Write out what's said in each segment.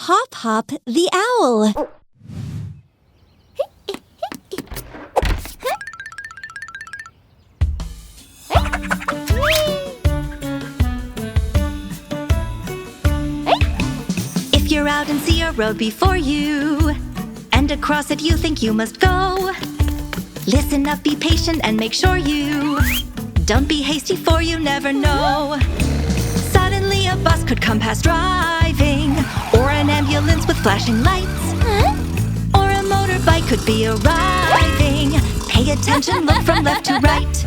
Hop Hop the Owl. If you're out and see a road before you, and across it you think you must go, listen up, be patient, and make sure you don't be hasty, for you never know. Suddenly a bus could come past driving, or an ambulance with flashing lights, or a motorbike could be arriving. Pay attention, look from left to right.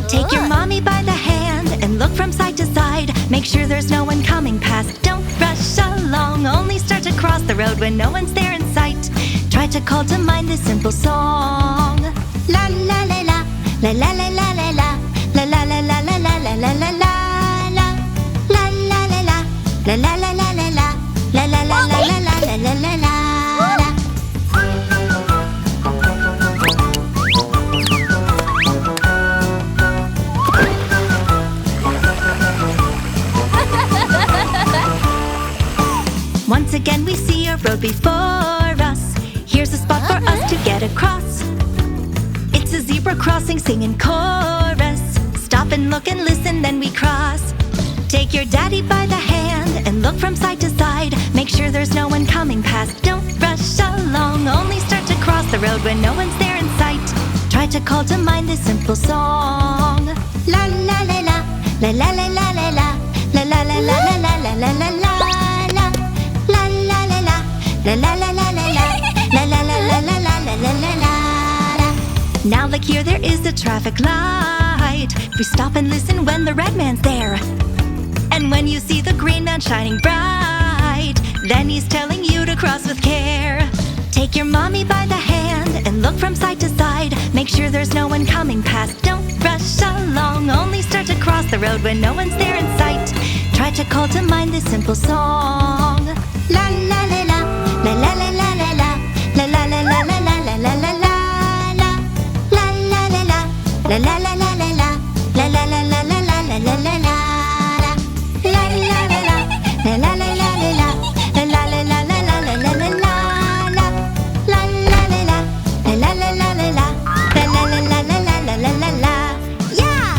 Take your mommy by the hand and look from side to side. Make sure there's no one coming past. Don't rush along, only start to cross the road when no one's there in sight. Try to call to mind this simple song. La la la la, la la la la la la, la la la la la la la la la la. La la la la, la la la la la la, la la la la la la la la la. Once again we see a road before us. Here's a spot for us to get across. It's a zebra crossing, singing chorus. Stop and look and listen, then we cross. Take your daddy by the hand and look from side to side. Make sure there's no one coming past. Don't rush along, only start to cross the road when no one's there in sight. Try to call to mind this simple song. La la la la, la la la la la la, la la la la la la la la la la. La la la la la la, la la la la la la la la la la. Now look here, there is a traffic light. We stop and listen when the red man's there. And when you see the green man shining bright, then he's telling you to cross with care. Take your mommy by the hand and look from side to side. Make sure there's no one coming past. Don't rush along, only start to cross the road when no one's there in sight. Try to call to mind this simple song. La la la la, la la la la la la, la la la la la la la la la la. La la la la, la la la la la la, la la la la la la la la la la. La la la la, la la la la la la, la la la la la la la la la la. La la la la, la la la la la la, la la la la la la la la la. Yeah!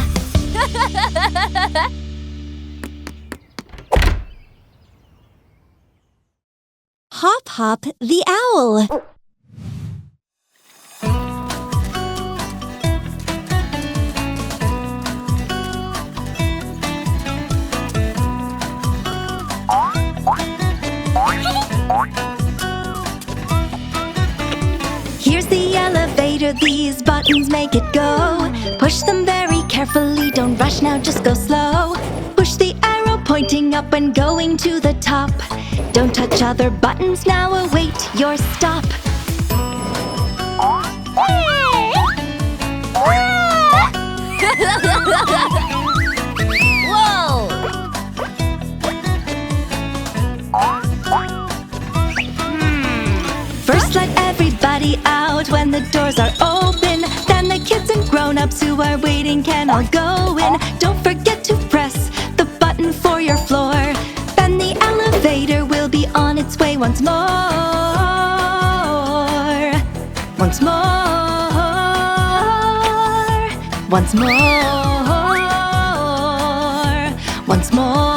Hop Hop the Owl. Here's the elevator, these buttons make it go. Push them very carefully, don't rush now, just go slow. Push the arrow pointing up when going to the top. Don't touch other buttons, now await your stop. Whoa! First let everybody out when the doors are open. Then the kids and grown-ups who are waiting can all go in. Don't forget to press the button for your floor. Then the elevator will be on its way once more. Once more. Once more. Once more.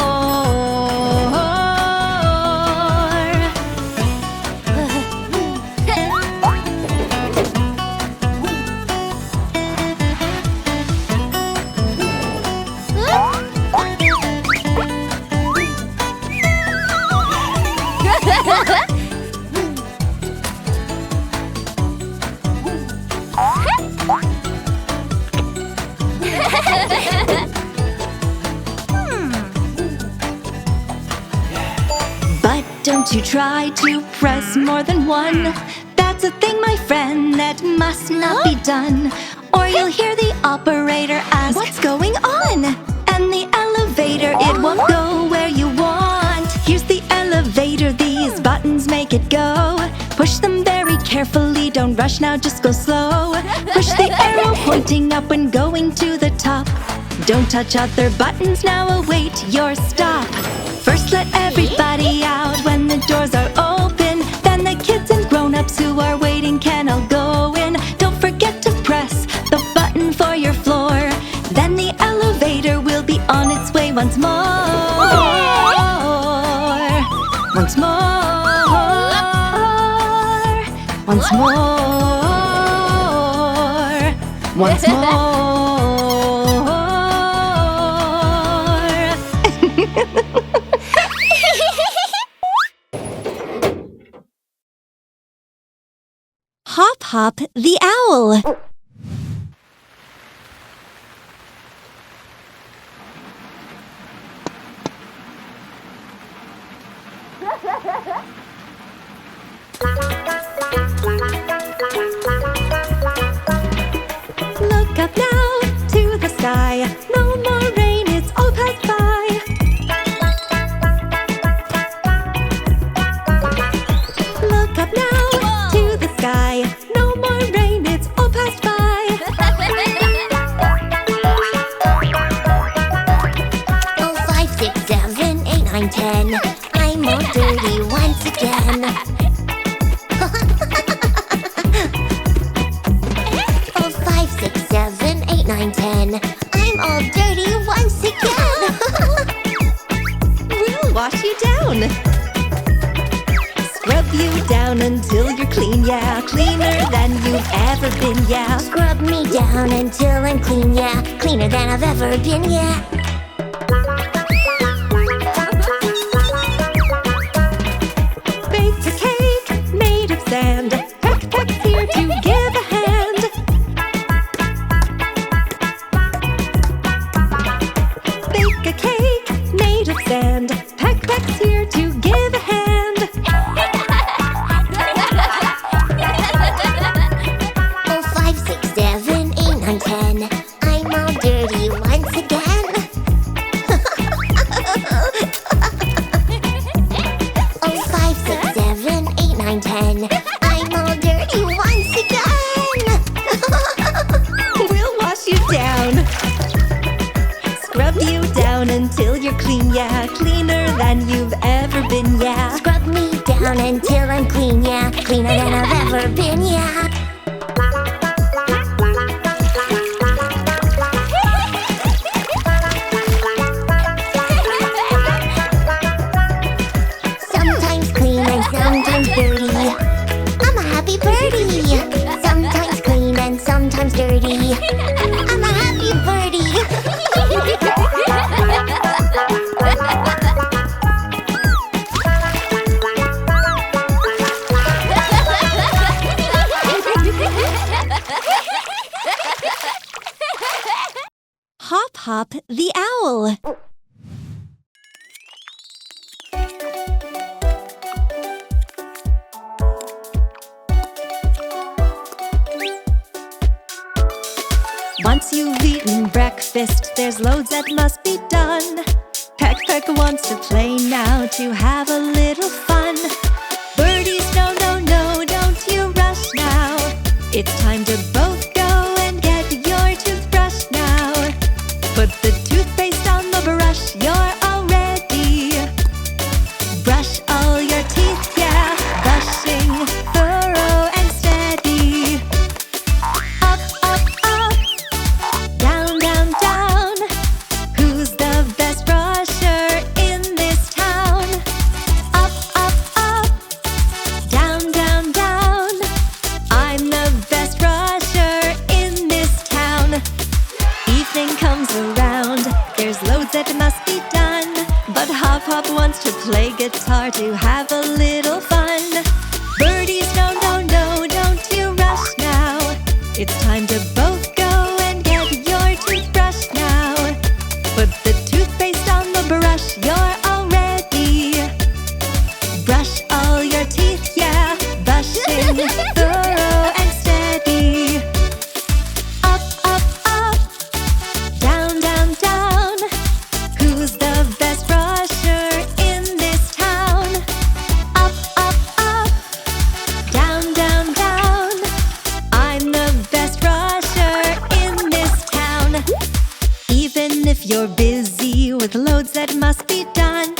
But don't you try to press more than one. That's a thing, my friend, that must not be done. Or you'll hear the operator ask, "What's going on?" And the elevator, it won't go where you want. Here's the elevator, these buttons make it go. Push them very carefully, don't rush now, just go slow. Push the arrow pointing up when going to the top. Don't touch other buttons, now await your stop. First let everybody out when the doors are open. Once more. Once more. Once more. Once more. Hop Hop the Owl. Look up now to the sky. No more rain, it's all passed by. Look up now to the sky. No more rain, it's all passed by. Oh, 5, 6, 7, 8, 9, 10. I'm all dirty once again. Oh, 5, 6, 7, 8, 9, 10. I'm all dirty once again. We'll wash you down. Scrub you down until you're clean, yeah. Cleaner than you've ever been, yeah. Scrub me down until I'm clean, yeah. Cleaner than I've ever been, yeah. Bake a cake made of sand. Peck Peck's here to give a hand. Bake a cake made of sand. Peck Peck's here to give a hand. Oh, 5, 6, 7, 8, 9, 10. I'm all dirty once again. Oh, 5, 6, 7, 8, 9, 10. I'm all dirty once again. We'll wash you down. Scrub you down until you're clean, yeah. Cleaner than you've ever been, yeah. Scrub me down until I'm clean, yeah. Cleaner than I've ever been, yeah. Sometimes clean and sometimes dirty. I'm a happy birdie. Sometimes clean and sometimes dirty. I'm a happy birdie. Hop Hop the Owl. Once you've eaten breakfast, there's loads that must be done. Peck Peck wants to play now to have a little fun. Birdies, no, no, no, don't you rush now. It's time to both go and get your toothbrush now. Put the toothpaste on the brush, you're all ready. Brush all your teeth, yeah. Brushing thorough and steady. Up, up, up. Down, down, down. Who's the best brusher in this town? Up, up, up. Down, down, down. I'm the best brusher in this town. Evening comes around, there's loads that must be done. But Hop Hop wants to play guitar to have a little fun. Birdies, no, no, no, don't you rush now. It's time to both go and get your toothbrush now. Put the toothpaste on the brush, you're all ready. Brush all your teeth, yeah. Brushing thorough and steady. Up, up, up. Down, down, down. Who's the best brusher in this town? Up, up, up. Down, down, down. I'm the best brusher in this town. Even if you're busy with loads that must be done,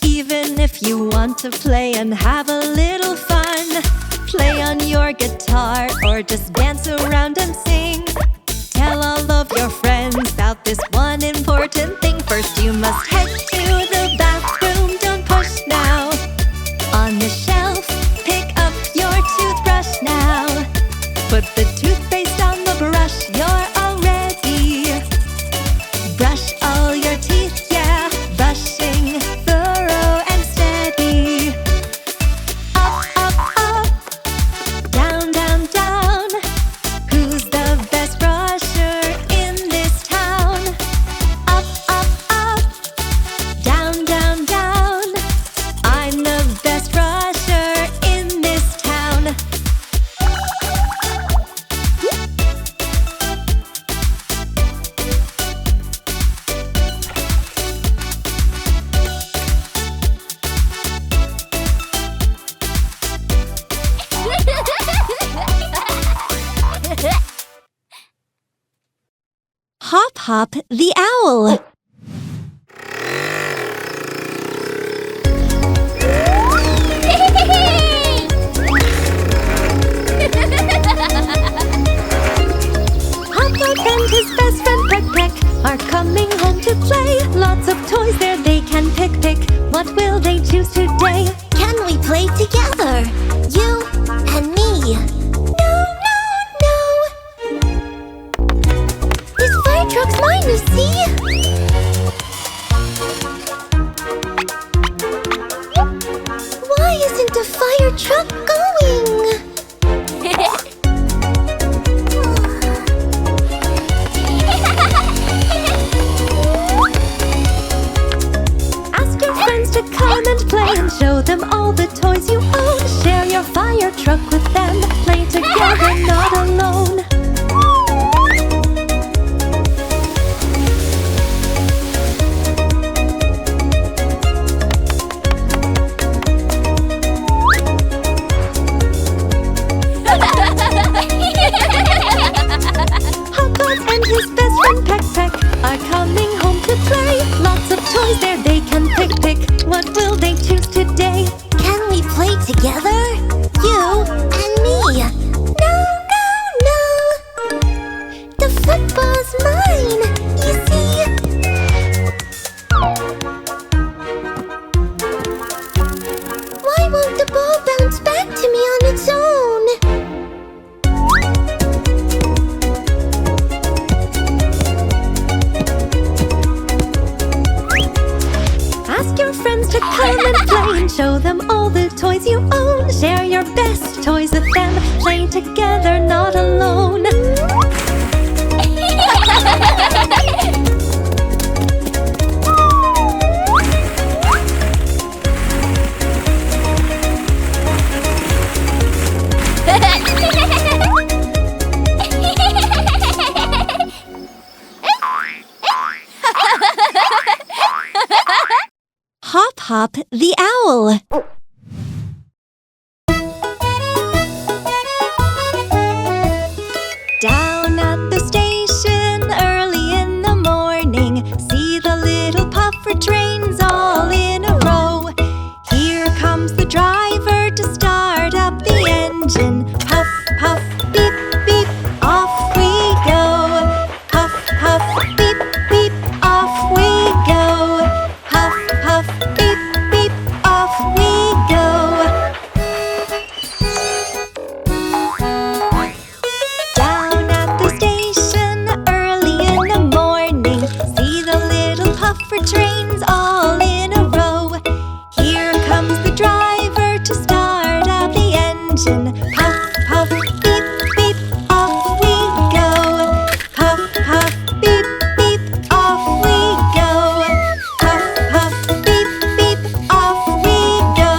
even if you want to play and have a little fun, play on your guitar or just dance around and sing. Tell all of your friends about this one important thing. First you must Hop the owl. Hop Hop and his best friend Peck Peck are coming home to play. Lots of toys there they can pick. What will they choose today? Can we play together? You and me. No. This fire truck's mine, you see? Why isn't the fire truck going? Ask your friends to come and play and show them all the toys you own. Share your fire truck with them. Play together, not alone. Hop Hop and his best friend Peck Peck are coming home to play. Lots of toys there they can pick. What will they choose today? Can we play together? You and me. No. The football's mine, you see? Why won't the ball bounce back to me on its own? Ask your friends to come and play and show them all the toys you own. Share your best toys with them. Play together, not alone. Hop Hop the owl. Down at the station early in the morning, see the little puffer trains all in a row. Here comes the driver to start up the engine. Puff, puff, beep, beep, off we go. Puff, puff, beep, beep, off we go. Puff, puff, beep, beep, off we go. Down at the station early in the morning, see the little puffer trains all in a row. Here comes the driver to start up the engine. Puff, puff, beep, beep, off we go. Puff, puff, beep, beep, off we go. Puff, puff, beep, beep, off we go.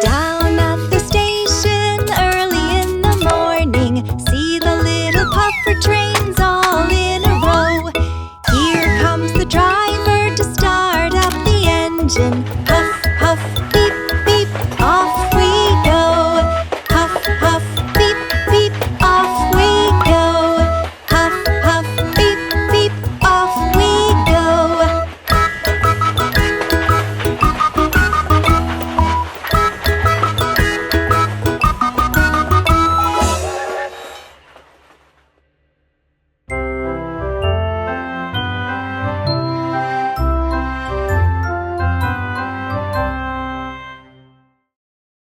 Down at the station early in the morning, see the little puffer trains all in a row. Here comes the driver to start up the engine.